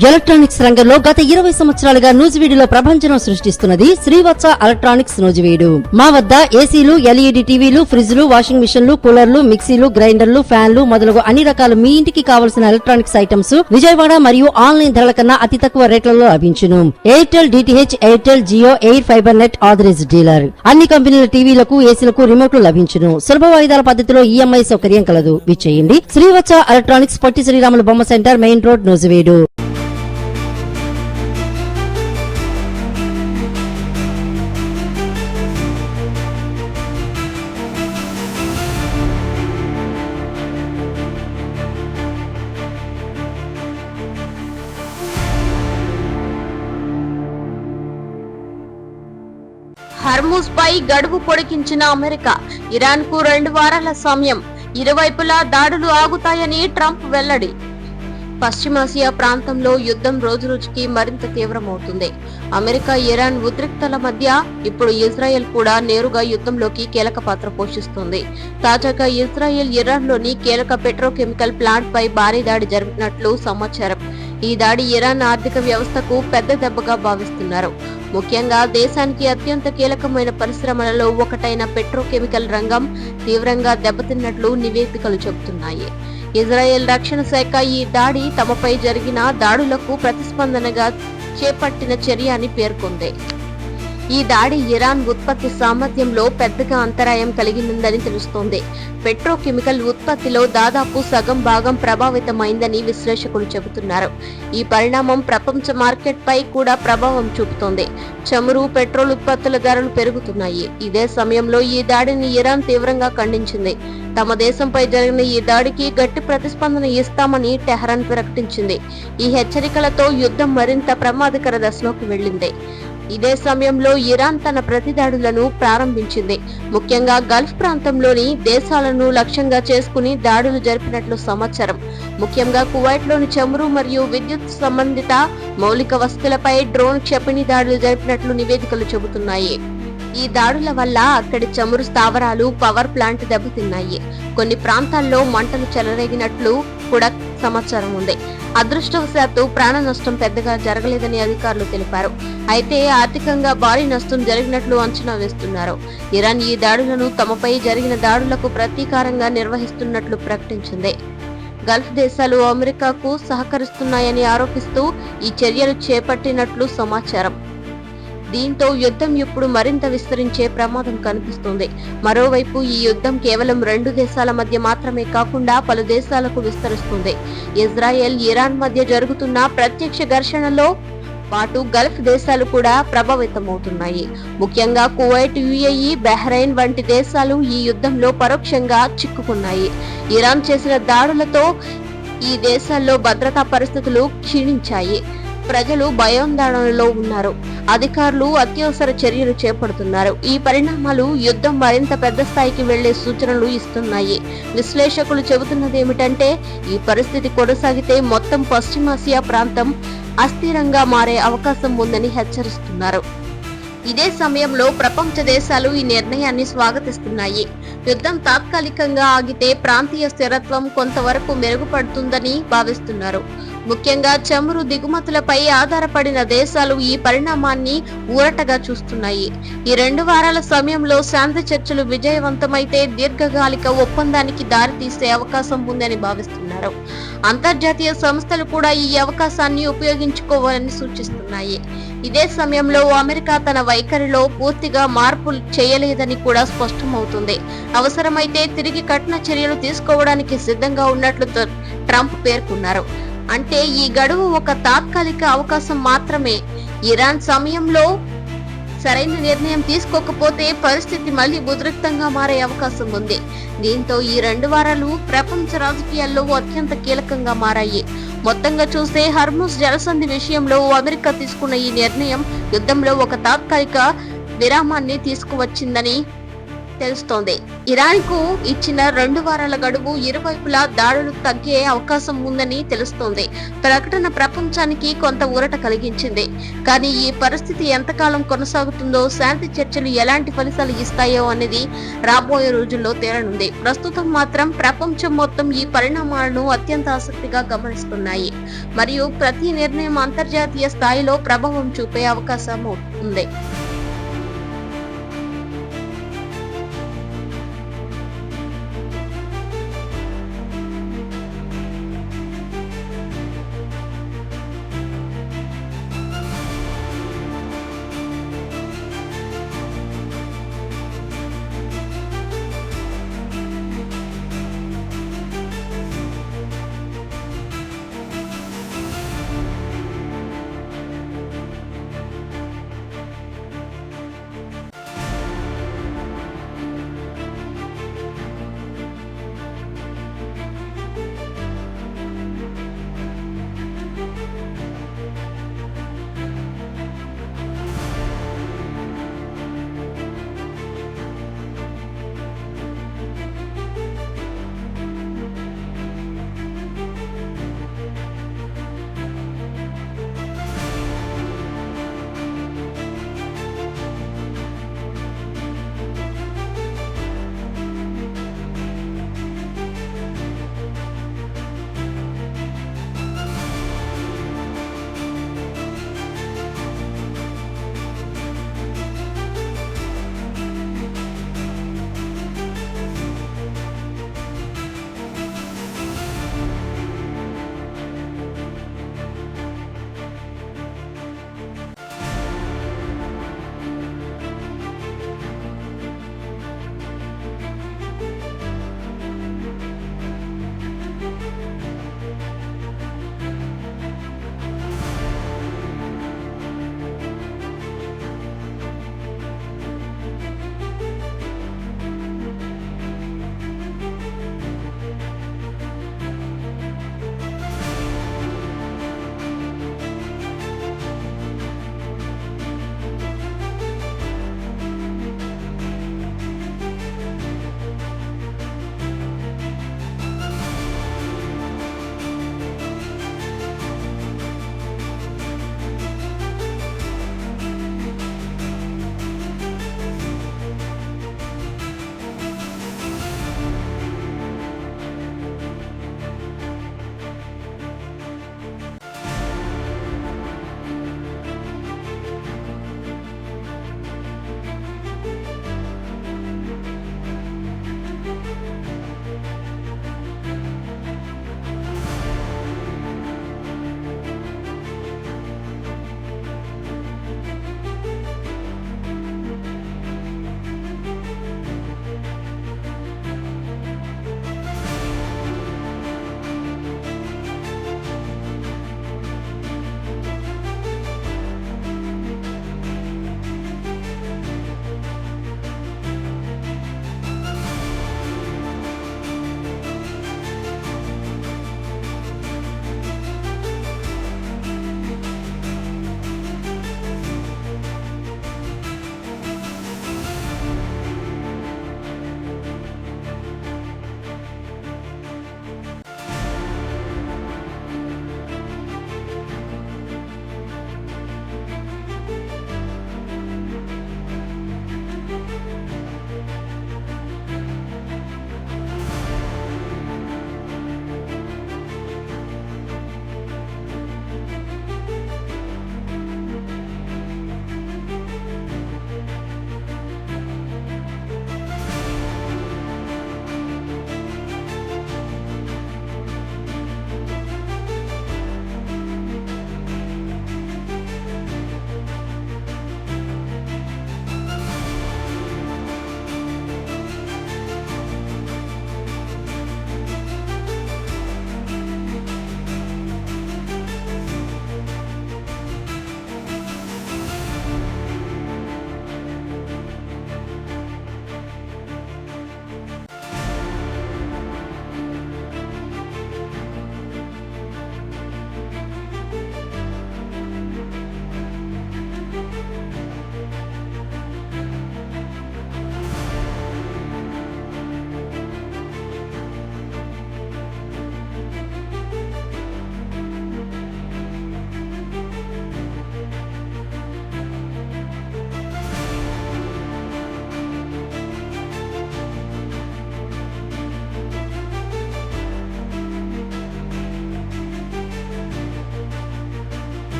Electronics రంగంలో గత 20 సంవత్సరాలుగా నూజివీడులో ప్రభంజనం సృష్టిస్తున్నది శ్రీవత్స ఎలక్ట్రానిక్స్ నూజివీడు. మా వద్ద ఏసీలు, ఎల్ఈడి టీవీలు, ఫ్రిడ్జ్లు, వాషింగ్ మిషన్లు, కూలర్లు, మిక్సీలు, గ్రైండర్లు, ఫ్యాన్లు మొదలగు అన్ని రకాల మీ ఇంటికి కావలసిన ఎలక్ట్రానిక్స్ ఐటమ్స్ విజయవాడ మరియు ఆన్లైన్ ధరల కన్నా అతి తక్కువ రేట్లలో లభించును. Airtel, DTH, Airtel, Jio, air fibre net authorised dealer. అన్ని కంపెనీల టీవీలకు, ఏసీలకు రిమోట్లు లభించును. సులభ వాయిదాల పద్ధతిలో ఈఎంఐ సౌకర్యం కలదు. విచ్చేయండి శ్రీవత్స ఎలక్ట్రానిక్స్, పొట్టి శ్రీరాములు బొమ్మ centre, main road, Nuzvid. Hormuz పై గడువు పొడిగించిన అమెరికా. ఇరాన్ కు 2 వారాల సమయం. ఇరువైపులా దాడులు ఆగుతాయని ట్రంప్ వెల్లడి. పశ్చిమాసియా ప్రాంతంలో యుద్ధం రోజురోజుకి మరింత తీవ్రమవుతుంది. అమెరికా, ఇరాన్ ఉద్రిక్తల మధ్య ఇప్పుడు ఇజ్రాయెల్ కూడా నేరుగా యుద్ధంలోకి కీలక పాత్ర పోషిస్తుంది. తాజాగా ఇజ్రాయెల్ ఇరాన్లోని కీలక పెట్రోకెమికల్ ప్లాంట్ పై భారీ దాడి జరిపినట్లు సమాచారం. ఈ దాడి ఇరాన్ ఆర్థిక వ్యవస్థకు పెద్ద దెబ్బగా భావిస్తున్నారు. ముఖ్యంగా దేశానికి అత్యంత కీలకమైన పరిశ్రమలలో ఒకటైన పెట్రోకెమికల్ రంగం తీవ్రంగా దెబ్బతిన్నట్లు నివేదికలు చెబుతున్నాయి. ఇజ్రాయెల్ రక్షణ శాఖ ఈ దాడి తమపై జరిగిన దాడులకు ప్రతిస్పందనగా చేపట్టిన చర్య అని పేర్కొంది. ఈ దాడి ఇరాన్ ఉత్పత్తి సామర్థ్యంలో పెద్దగా అంతరాయం కలిగిందని తెలుస్తోంది. పెట్రోకెమికల్ ఉత్పత్తిలో దాదాపు సగం భాగం ప్రభావితమైందని విశ్లేషకులు చెబుతున్నారు. ఈ పరిణామం ప్రపంచ మార్కెట్ పై కూడా ప్రభావం చూపుతోంది. చమురు, పెట్రోల్ ఉత్పత్తుల ధరలు పెరుగుతున్నాయి. ఇదే సమయంలో ఈ దాడిని ఇరాన్ తీవ్రంగా ఖండించింది. తమ దేశంపై జరిగిన ఈ దాడికి గట్టి ప్రతిస్పందన ఇస్తామని టెహరాన్ ప్రకటించింది. ఈ హెచ్చరికలతో యుద్ధం మరింత ప్రమాదకర దశలోకి వెళ్లింది. ఇదే సమయంలో ఇరాన్ తన ప్రతిదాడులను ప్రారంభించింది. ముఖ్యంగా గల్ఫ్ ప్రాంతంలోని దేశాలను లక్ష్యంగా చేసుకుని దాడులు జరిపినట్లు సమాచారం. ముఖ్యంగా కువైట్లోని చమురు మరియు విద్యుత్ సంబంధిత మౌలిక వస్తువులపై డ్రోన్ క్షిపణి దాడులు జరిపినట్లు నివేదికలు చెబుతున్నాయి. ఈ దాడుల వల్ల అక్కడి చమురు స్థావరాలు, పవర్ ప్లాంట్ దెబ్బతిన్నాయి. కొన్ని ప్రాంతాల్లో మంటలు చెలరేగినట్లు కూడా సమాచారం ఉంది. అదృష్టవశాత్తు ప్రాణ నష్టం పెద్దగా జరగలేదని అధికారులు తెలిపారు. అయితే ఆర్థికంగా భారీ నష్టం జరిగినట్లు అంచనా వేస్తున్నారు. ఇరాన్ ఈ దాడులను తమపై జరిగిన దాడులకు ప్రతీకారంగా నిర్వహిస్తున్నట్లు ప్రకటించింది. గల్ఫ్ దేశాలు అమెరికాకు సహకరిస్తున్నాయని ఆరోపిస్తూ ఈ చర్యలు చేపట్టినట్లు సమాచారం. దీంతో యుద్ధం ఇప్పుడు మరింత విస్తరించే ప్రమాదం కనిపిస్తుంది. మరోవైపు ఈ యుద్ధం కేవలం 2 దేశాల మధ్య మాత్రమే కాకుండా పలు దేశాలకు విస్తరిస్తుంది. ఇజ్రాయెల్, ఇరాన్ మధ్య జరుగుతున్న ప్రత్యక్ష ఘర్షణలో పాటు గల్ఫ్ దేశాలు కూడా ప్రభావితమవుతున్నాయి. ముఖ్యంగా కువైట్, యుఏఈ, బహ్రెయిన్ వంటి దేశాలు ఈ యుద్ధంలో పరోక్షంగా చిక్కుకున్నాయి. ఇరాన్ చేసిన దాడులతో ఈ దేశాల్లో భద్రతా పరిస్థితులు క్షీణించాయి. ప్రజలు భయాందోళనలో ఉన్నారు. అధికారులు అత్యవసర చర్యలు చేపడుతున్నారు. ఈ పరిణామాలు యుద్ధం మరింత పెద్ద స్థాయికి వెళ్లే సూచనలు ఇస్తున్నాయి. విశ్లేషకులు చెబుతున్నదేమిటంటే ఈ పరిస్థితి కొనసాగితే మొత్తం పశ్చిమాసియా ప్రాంతం అస్థిరంగా మారే అవకాశం ఉందని హెచ్చరిస్తున్నారు. ఇదే సమయంలో ప్రపంచ దేశాలు ఈ నిర్ణయాన్ని స్వాగతిస్తున్నాయి. యుద్ధం తాత్కాలికంగా ఆగితే ప్రాంతీయ స్థిరత్వం కొంతవరకు మెరుగుపడుతుందని భావిస్తున్నారు. ముఖ్యంగా చమురు దిగుమతులపై ఆధారపడిన దేశాలు ఈ పరిణామాన్ని ఊరటగా చూస్తున్నాయి. ఈ 2 వారాల సమయంలో శాంతి చర్చలు విజయవంతమైతే దీర్ఘకాలిక ఒప్పందానికి దారితీసే అవకాశం ఉందని భావిస్తున్నారు. అంతర్జాతీయ సంస్థలు కూడా ఈ అవకాశాన్ని ఉపయోగించుకోవాలని సూచిస్తున్నాయి. ఇదే సమయంలో అమెరికా తన వైఖరిలో పూర్తిగా మార్పులు చేయలేదని కూడా స్పష్టమవుతుంది. అవసరమైతే తిరిగి కఠిన చర్యలు తీసుకోవడానికి సిద్ధంగా ఉన్నట్లు ట్రంప్ పేర్కొన్నారు. అంటే ఈ గడువు ఒక తాత్కాలిక అవకాశం మాత్రమే. ఇరాన్ సమయంలో సరైన నిర్ణయం తీసుకోకపోతే పరిస్థితి మళ్లీ ఉద్రిక్తంగా మారే అవకాశం ఉంది. దీంతో ఈ 2 వారాలు ప్రపంచ రాజకీయాల్లో అత్యంత కీలకంగా మారాయి. మొత్తంగా చూస్తే హర్ముజ్ జలసంధి విషయంలో అమెరికా తీసుకున్న ఈ నిర్ణయం యుద్ధంలో ఒక తాత్కాలిక విరామాన్ని తీసుకువచ్చిందని తెలుస్తోంది. ఇరాన్కు ఇచ్చిన 2 వారాల గడువు ఇరువైపులా దాడులు తగ్గే అవకాశం ఉందని తెలుస్తోంది. ప్రకటన ప్రపంచానికి కొంత ఊరట కలిగించింది. కానీ ఈ పరిస్థితి ఎంతకాలం కొనసాగుతుందో, శాంతి చర్చలు ఎలాంటి ఫలితాలు ఇస్తాయో అనేది రాబోయే రోజుల్లో తేలనుంది. ప్రస్తుతం మాత్రం ప్రపంచం మొత్తం ఈ పరిణామాలను అత్యంత ఆసక్తిగా గమనిస్తున్నాయి మరియు ప్రతి నిర్ణయం అంతర్జాతీయ స్థాయిలో ప్రభావం చూపే అవకాశం ఉంది.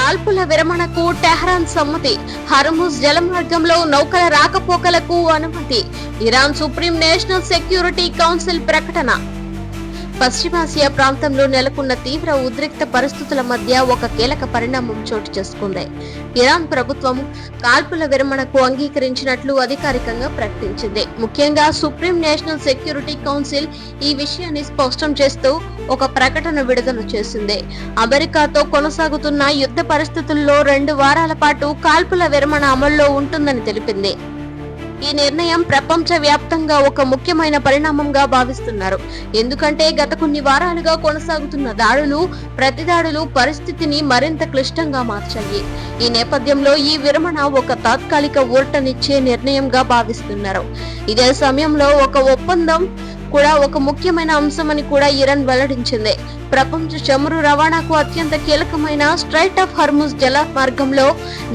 కాల్పుల విరమణకు టెహ్రాన్ సమ్మతి, హర్ముజ్ జలమార్గంలో నౌకల రాకపోకలకు అనుమతి, Iran supreme national security council ప్రకటన. పశ్చిమాసియా ప్రాంతంలో నెలకొన్న తీవ్ర ఉద్రిక్త పరిస్థితుల మధ్య ఒక కీలక పరిణామం చోటు చేసుకుంది. ఇరాన్ ప్రభుత్వం కాల్పుల విరమణకు అంగీకరించినట్లు అధికారికంగా ప్రకటించింది. ముఖ్యంగా సుప్రీం నేషనల్ సెక్యూరిటీ కౌన్సిల్ ఈ విషయాన్ని స్పష్టం చేస్తూ ఒక ప్రకటన విడుదల చేసింది. అమెరికాతో కొనసాగుతున్న యుద్ధ పరిస్థితుల్లో 2 వారాల పాటు కాల్పుల విరమణ అమల్లో ఉంటుందని తెలిపింది. ఈ నిర్ణయం ప్రపంచ వ్యాప్తంగా ఒక ముఖ్యమైన పరిణామంగా భావిస్తున్నారు. ఎందుకంటే గత కొన్ని వారాలుగా కొనసాగుతున్న ప్రతిదాడులు పరిస్థితిని మరింత క్లిష్టంగా మార్చాయి. ఈ నేపథ్యంలో ఈ విరమణ ఒక తాత్కాలిక ఊరటనిచ్చే నిర్ణయంగా భావిస్తున్నారు. ఇదే సమయంలో ఒక ఒప్పందం కూడా ఒక ముఖ్యమైన అంశమని కూడా ఇరాన్ వెల్లడించింది. ప్రపంచ చమురు రవాణాకు అత్యంత కీలకమైన స్ట్రైట్ ఆఫ్ హర్ముజ్ జల మార్గంలో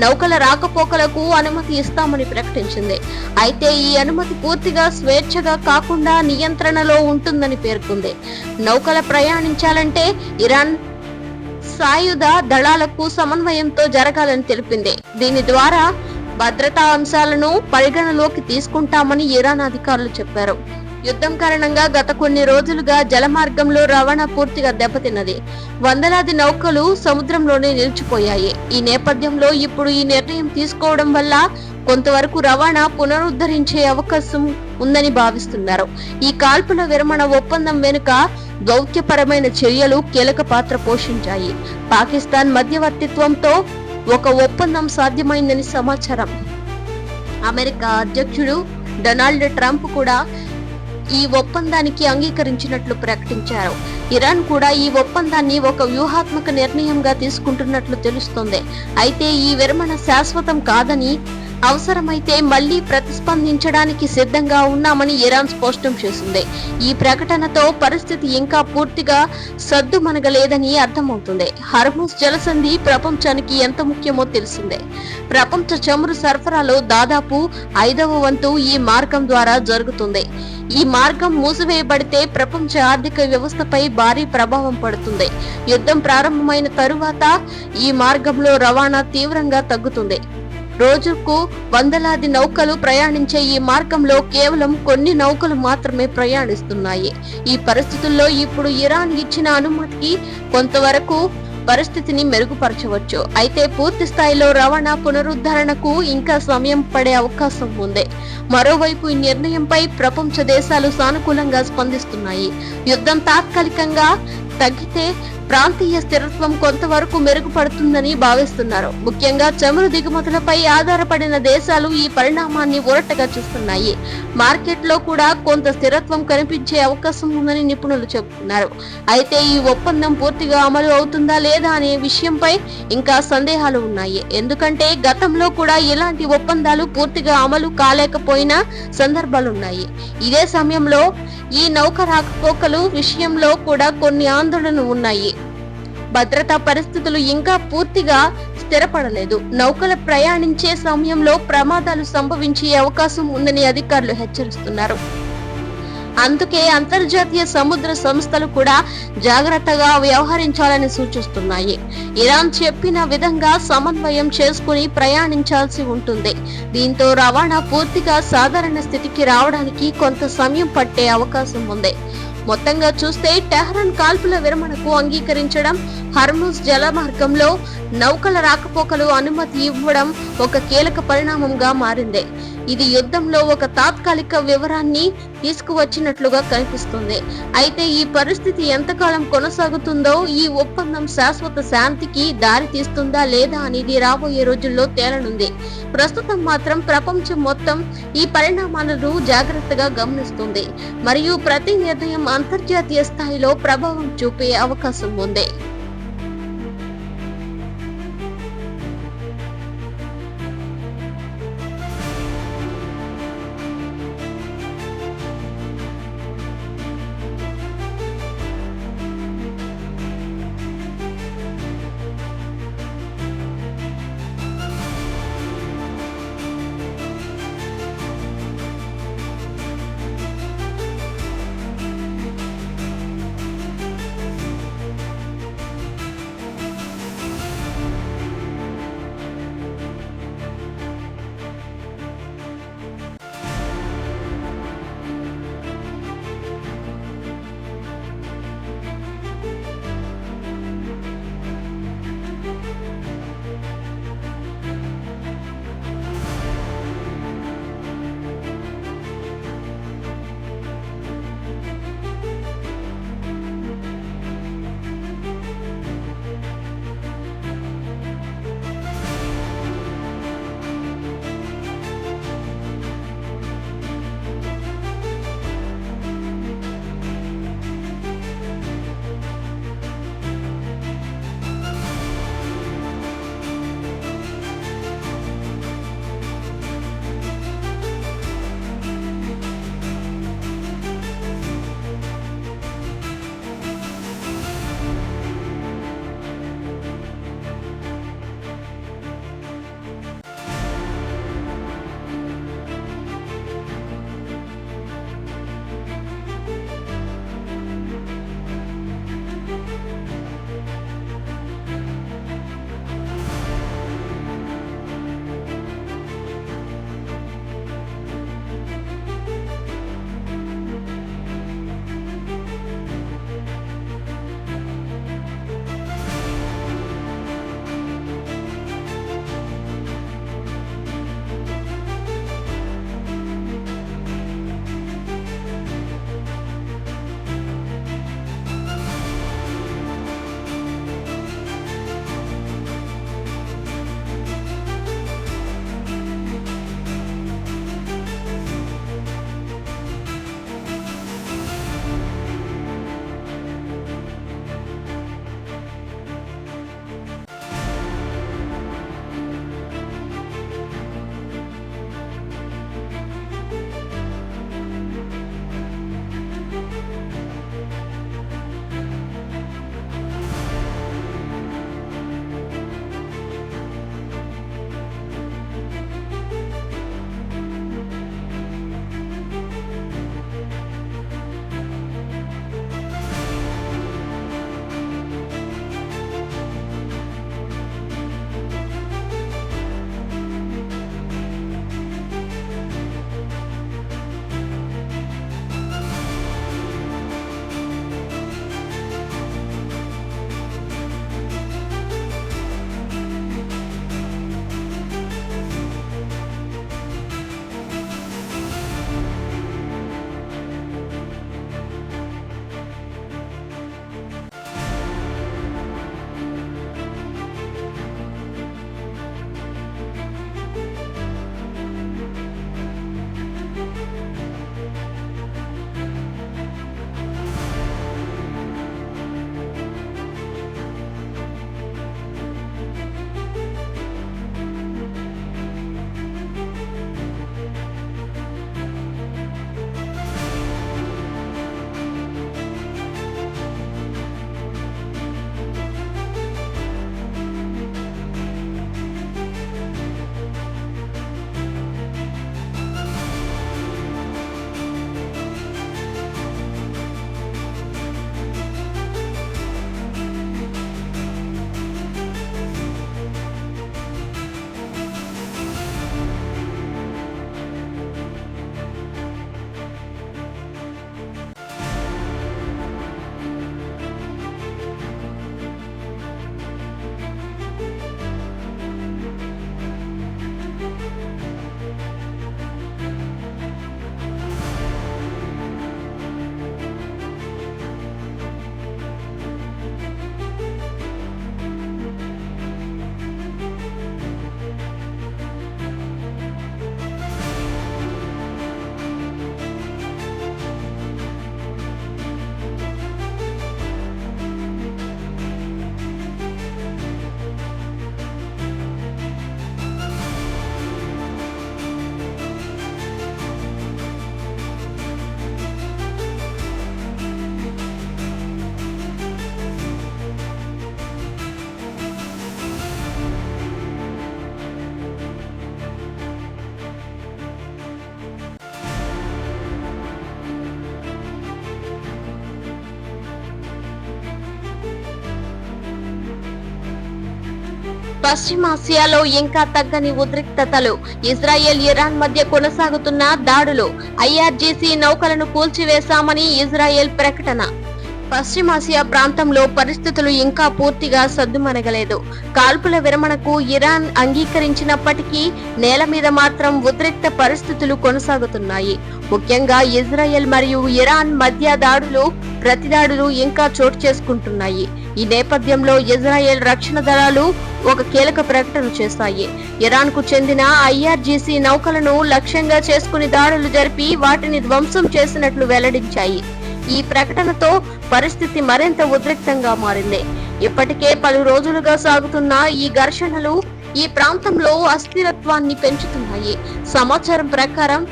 నౌకల రాకపోకలకు అనుమతి ఇస్తామని ప్రకటించింది. అయితే ఈ అనుమతి పూర్తిగా స్వేచ్ఛగా కాకుండా నియంత్రణలో ఉంటుందని పేర్కొంది. నౌకల ప్రయాణించాలంటే ఇరాన్ సాయుధ దళాలకు సమన్వయంతో జరగాలని తెలిపింది. దీని ద్వారా భద్రతా అంశాలను పరిగణలోకి తీసుకుంటామని ఇరాన్ అధికారులు చెప్పారు. యుద్ధం కారణంగా గత కొన్ని రోజులుగా జలమార్గంలో రవాణా పూర్తిగా దెబ్బతిన్నది. వందలాది నౌకలు సముద్రంలోనే నిలిచిపోయాయి. ఈ నేపథ్యంలో ఇప్పుడు ఈ నిర్ణయం తీసుకోవడం వల్ల కొంతవరకు రవాణా పునరుద్ధరించే అవకాశం ఉందని భావిస్తున్నారు. ఈ కాల్పుల విరమణ ఒప్పందం వెనుక దౌత్యపరమైన చర్యలు కీలక పాత్ర పోషించాయి. పాకిస్తాన్ మధ్యవర్తిత్వంతో ఒక ఒప్పందం సాధ్యమైందని సమాచారం. అమెరికా అధ్యక్షుడు డొనాల్డ్ ట్రంప్ కూడా ఈ ఒప్పందానికి అంగీకరించినట్లు ప్రకటించారు. ఇరాన్ కూడా ఈ ఒప్పందాన్ని ఒక వ్యూహాత్మక నిర్ణయంగా తీసుకుంటున్నట్లు తెలుస్తోంది. అయితే ఈ విరమణ శాశ్వతం కాదని, అవసరమైతే మళ్లీ ప్రతిస్పందించడానికి సిద్ధంగా ఉన్నామని ఇరాన్ స్పష్టం చేసింది. ఈ ప్రకటనతో పరిస్థితి ఇంకా పూర్తిగా సద్దుమణగలేదని అర్థమవుతుంది. హర్ముజ్ జలసంధి ప్రపంచానికి ఎంత ముఖ్యమో తెలిసిందే. ప్రపంచ చమురు సరఫరాలో దాదాపు 5వ వంతు ఈ మార్గం ద్వారా జరుగుతుంది. ఈ మార్గం మూసివేయబడితే ప్రపంచ ఆర్థిక వ్యవస్థపై భారీ ప్రభావం పడుతుంది. యుద్ధం ప్రారంభమైన తరువాత ఈ మార్గంలో రవాణా తీవ్రంగా తగ్గుతుంది. రోజుకు వందలాది నౌకలు ప్రయాణించే ఈ మార్గంలో కేవలం కొన్ని నౌకలు మాత్రమే ప్రయాణిస్తున్నాయి. ఈ పరిస్థితుల్లో ఇప్పుడు ఇరాన్ ఇచ్చిన అనుమతికి కొంతవరకు పరిస్థితిని మెరుగుపరచవచ్చు. అయితే పూర్తి స్థాయిలో రవాణా పునరుద్ధరణకు ఇంకా సమయం పడే అవకాశం ఉంది. మరోవైపు ఈ నిర్ణయంపై ప్రపంచ దేశాలు సానుకూలంగా స్పందిస్తున్నాయి. యుద్ధం తాత్కాలికంగా తగ్గితే ప్రాంతీయ స్థిరత్వం కొంతవరకు మెరుగుపడుతుందని భావిస్తున్నారు. ముఖ్యంగా చమురు దిగుమతులపై ఆధారపడిన దేశాలు ఈ పరిణామాన్ని ఊరటగా చూస్తున్నాయి. మార్కెట్లో కూడా కొంత స్థిరత్వం కనిపించే అవకాశం ఉందని నిపుణులు చెబుతున్నారు. అయితే ఈ ఒప్పందం పూర్తిగా అమలు అవుతుందా లేదా అనే విషయంపై ఇంకా సందేహాలు ఉన్నాయి. ఎందుకంటే గతంలో కూడా ఇలాంటి ఒప్పందాలు పూర్తిగా అమలు కాలేకపోయిన సందర్భాలున్నాయి. ఇదే సమయంలో ఈ నౌక రాకపోకలు విషయంలో కూడా కొన్ని ఆందోళనలు ఉన్నాయి. భద్రతా పరిస్థితులు ఇంకా పూర్తిగా స్థిరపడలేదు. నౌకలు ప్రయాణించే సమయంలో ప్రమాదాలు సంభవించే అవకాశం ఉందని అధికారులు హెచ్చరిస్తున్నారు. అందుకే అంతర్జాతీయ సముద్ర సంస్థలు కూడా జాగ్రత్తగా వ్యవహరించాలని సూచిస్తున్నాయి. ఇరాన్ చెప్పిన విధంగా సమన్వయం చేసుకుని ప్రయాణించాల్సి ఉంటుంది. దీంతో రవాణా పూర్తిగా సాధారణ స్థితికి రావడానికి కొంత సమయం పట్టే అవకాశం ఉంది. మొత్తంగా చూస్తే టెహ్రాన్ కాల్పుల విరమణకు అంగీకరించడం, హర్ముజ్ జలమార్గంలో నౌకల రాకపోకలు అనుమతి ఇవ్వడం ఒక కీలక పరిణామంగా మారింది. ఇది యుద్ధంలో ఒక తాత్కాలిక వివరాన్ని తీసుకువచ్చినట్లుగా కనిపిస్తుంది. అయితే ఈ పరిస్థితి ఎంతకాలం కొనసాగుతుందో, ఈ ఒప్పందం శాశ్వత శాంతికి దారి తీస్తుందా లేదా అనేది రాబోయే రోజుల్లో తేలనుంది. ప్రస్తుతం మాత్రం ప్రపంచం మొత్తం ఈ పరిణామాలను జాగ్రత్తగా గమనిస్తుంది మరియు ప్రతి నిర్ణయం అంతర్జాతీయ స్థాయిలో ప్రభావం చూపే అవకాశం ఉంది. పశ్చిమాసియాలో ఇంకా తగ్గని ఉద్రిక్తతలు. ఇజ్రాయెల్ ఇరాన్ మధ్య కొనసాగుతున్న దాడులు. ఐఆర్జీసీ నౌకలను కూల్చివేశామని ఇజ్రాయెల్ ప్రకటన. పశ్చిమాసియా ప్రాంతంలో పరిస్థితులు ఇంకా పూర్తిగా సద్దుమణగలేదు. కాల్పుల విరమణకు ఇరాన్ అంగీకరించినప్పటికీ నేల మీద మాత్రం ఉద్రిక్త పరిస్థితులు కొనసాగుతున్నాయి. ముఖ్యంగా ఇజ్రాయెల్ మరియు ఇరాన్ మధ్య ప్రతిదాడులు ఇంకా చోటు చేసుకుంటున్నాయి. ఈ నేపథ్యంలో ఇజ్రాయెల్ రక్షణ దళాలు ఒక కీలక ప్రకటన చేశాయి. ఇరాన్ కు చెందిన ఐఆర్జీసీ నౌకలను లక్ష్యంగా చేసుకుని దాడులు జరిపి వాటిని ధ్వంసం చేసినట్లు వెల్లడించాయి. ఈ ప్రకటనతో పరిస్థితి మరింత ఉద్రిక్తంగా మారింది. ఇప్పటికే పలు రోజులుగా సాగుతున్న ఈ ఘర్షణలు ఈ ప్రాంతంలో అస్థిరత్వాన్ని పెంచుతున్నాయి. సమాచారం ప్రకారం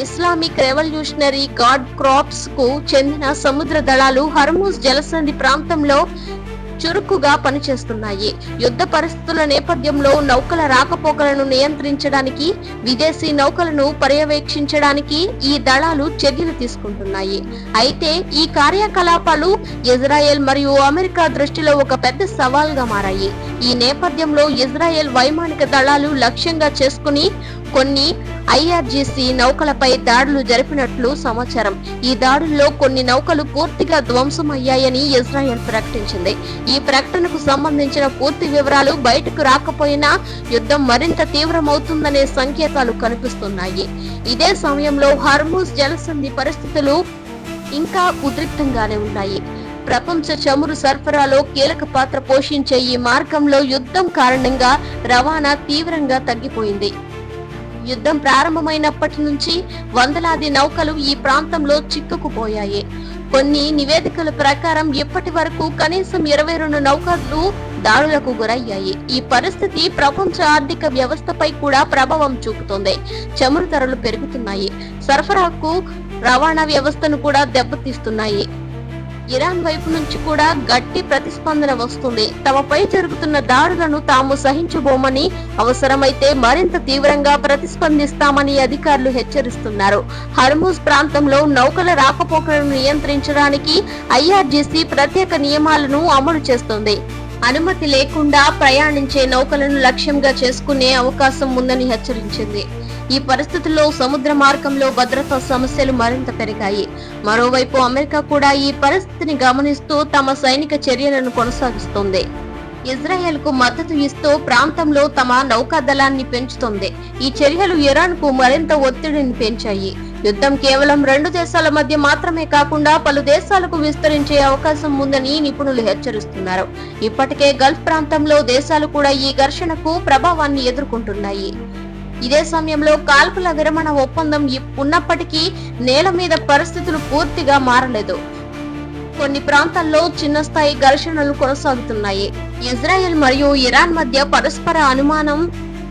ఇస్లామిక్ రెవల్యూషనరీ గార్డ్ క్రాప్స్ కు చెందిన సముద్ర దళాలు హర్ముజ్ జలసంధి ప్రాంతంలో చురుకుగా పనిచేస్తున్నాయి. యుద్ధ పరిస్థితుల నేపథ్యంలో నౌకల రాకపోకలను నియంత్రించడానికి, విదేశీ నౌకలను పర్యవేక్షించడానికి ఈ దళాలు చర్యలు తీసుకుంటున్నాయి. అయితే ఈ కార్యకలాపాలు ఇజ్రాయెల్ మరియు అమెరికా దృష్టిలో ఒక పెద్ద సవాల్గా మారాయి. ఈ నేపథ్యంలో ఇజ్రాయెల్ వైమానిక దళాలు లక్ష్యంగా చేసుకుని కొన్ని ఐఆర్జీసీ నౌకలపై దాడులు జరిపినట్లు సమాచారం. ఈ దాడుల్లో కొన్ని నౌకలు పూర్తిగా ధ్వంసమయ్యాయని ఇజ్రాయెల్ ప్రకటించింది. ఈ ప్రకటనకు సంబంధించిన పూర్తి వివరాలు బయటకు రాకపోయినా యుద్ధం మరింత తీవ్రమవుతుందనే సంకేతాలు కనిపిస్తున్నాయి. ఇదే సమయంలో హర్ముజ్ జలసంధి పరిస్థితులు ఇంకా ఉద్రిక్తంగానే ఉన్నాయి. ప్రపంచ చమురు సరఫరాలో కీలక పాత్ర పోషించే ఈ మార్గంలో యుద్ధం కారణంగా రవాణా తీవ్రంగా తగ్గిపోయింది. యుద్ధం ప్రారంభమైనప్పటి నుంచి వందలాది నౌకలు ఈ ప్రాంతంలో చిక్కుకుపోయాయి. కొన్ని నివేదికల ప్రకారం ఇప్పటి వరకు కనీసం 22 నౌకలు దాడులకు గురయ్యాయి. ఈ పరిస్థితి ప్రపంచ ఆర్థిక వ్యవస్థపై కూడా ప్రభావం చూపుతోంది. చమురు ధరలు పెరుగుతున్నాయి, సరఫరాకు రవాణా వ్యవస్థను కూడా దెబ్బతీస్తున్నాయి. ఇరాన్ వైపు నుంచి కూడా గట్టి ప్రతిస్పందన వస్తుంది. తమపై జరుగుతున్న దాడులను తాము సహించబోమని, అవసరమైతే మరింత తీవ్రంగా ప్రతిస్పందిస్తామని అధికారులు హెచ్చరిస్తున్నారు. హర్ముజ్ ప్రాంతంలో నౌకల రాకపోకలను నియంత్రించడానికి ఐఆర్జీసీ ప్రత్యేక నియమాలను అమలు చేస్తుంది. అనుమతి లేకుండా ప్రయాణించే నౌకలను లక్ష్యంగా చేసుకునే అవకాశం ఉందని హెచ్చరించింది. ఈ పరిస్థితుల్లో సముద్ర మార్గంలో భద్రతా సమస్యలు మరింత పెరిగాయి. మరోవైపు అమెరికా కూడా ఈ పరిస్థితిని గమనిస్తూ తమ సైనిక చర్యలను కొనసాగిస్తోంది. ఇజ్రాయెల్ కు మద్దతు ఇస్తూ ప్రాంతంలో తమ నౌకాదళాన్ని పెంచుతోంది. ఈ చర్యలు ఇరాన్ కు మరింత ఒత్తిడిని పెంచాయి. యుద్ధం కేవలం 2 దేశాల మధ్య మాత్రమే కాకుండా పలు దేశాలకు విస్తరించే అవకాశం ఉందని నిపుణులు హెచ్చరిస్తున్నారు. ఇప్పటికే గల్ఫ్ ప్రాంతంలో దేశాలు కూడా ఈ ఘర్షణకు ప్రభావాన్ని ఎదుర్కొంటున్నాయి. ఇదే సమయంలో కాల్పుల విరమణ ఒప్పందం ఉన్నప్పటికీ నేల మీద పరిస్థితులు పూర్తిగా మారలేదు. కొన్ని ప్రాంతాల్లో చిన్న స్థాయి ఘర్షణలు కొనసాగుతున్నాయి. ఇజ్రాయెల్ మరియు ఇరాన్ మధ్య పరస్పర అనుమానం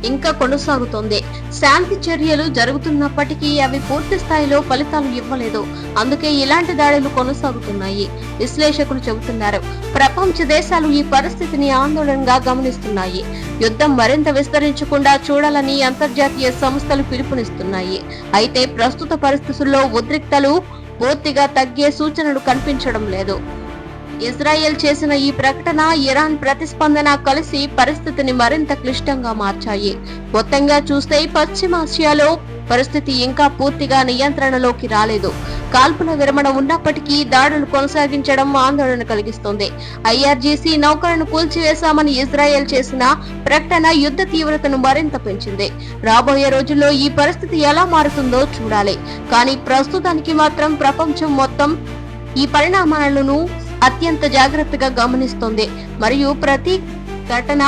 ఇంకా కొనసాగుతోంది. శాంతి చర్యలు జరుగుతున్నప్పటికీ అవి పూర్తి స్థాయిలో ఫలితాలు ఇవ్వలేదు. అందుకే ఇలాంటి దాడులు కొనసాగుతున్నాయి విశ్లేషకులు చెబుతున్నారు. ప్రపంచ దేశాలు ఈ పరిస్థితిని ఆందోళనగా గమనిస్తున్నాయి. యుద్ధం మరింత విస్తరించకుండా చూడాలని అంతర్జాతీయ సంస్థలు పిలుపునిస్తున్నాయి. అయితే ప్రస్తుత పరిస్థితుల్లో ఉద్రిక్తలు పూర్తిగా తగ్గే సూచనలు కనిపించడం లేదు. ఇజ్రాయెల్ చేసిన ఈ ప్రకటన, ఇరాన్ ప్రతిస్పందన కలిసి పరిస్థితిని మరింత క్లిష్టంగా మార్చాయి. మొత్తంగా చూస్తే పశ్చిమాసియాలో పరిస్థితి ఇంకా పూర్తిగా నియంత్రణలోకి రాలేదు. కాల్పుల విరమణ ఉన్నప్పటికీ దాడులు కొనసాగించడం ఆందోళన కలిగిస్తోంది. ఐఆర్జీసీ నౌకలను కూల్చివేశామని ఇజ్రాయెల్ చేసిన ప్రకటన యుద్ధ తీవ్రతను మరింత పెంచింది. రాబోయే రోజుల్లో ఈ పరిస్థితి ఎలా మారుతుందో చూడాలి. కానీ ప్రస్తుతానికి మాత్రం ప్రపంచం మొత్తం ఈ పరిణామాలను అత్యంత జాగ్రత్తగా గమనిస్తోంది మరియు ప్రతి ఘటన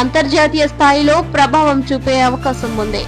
అంతర్జాతీయ స్థాయిలో ప్రభావం చూపే అవకాశం ఉంది.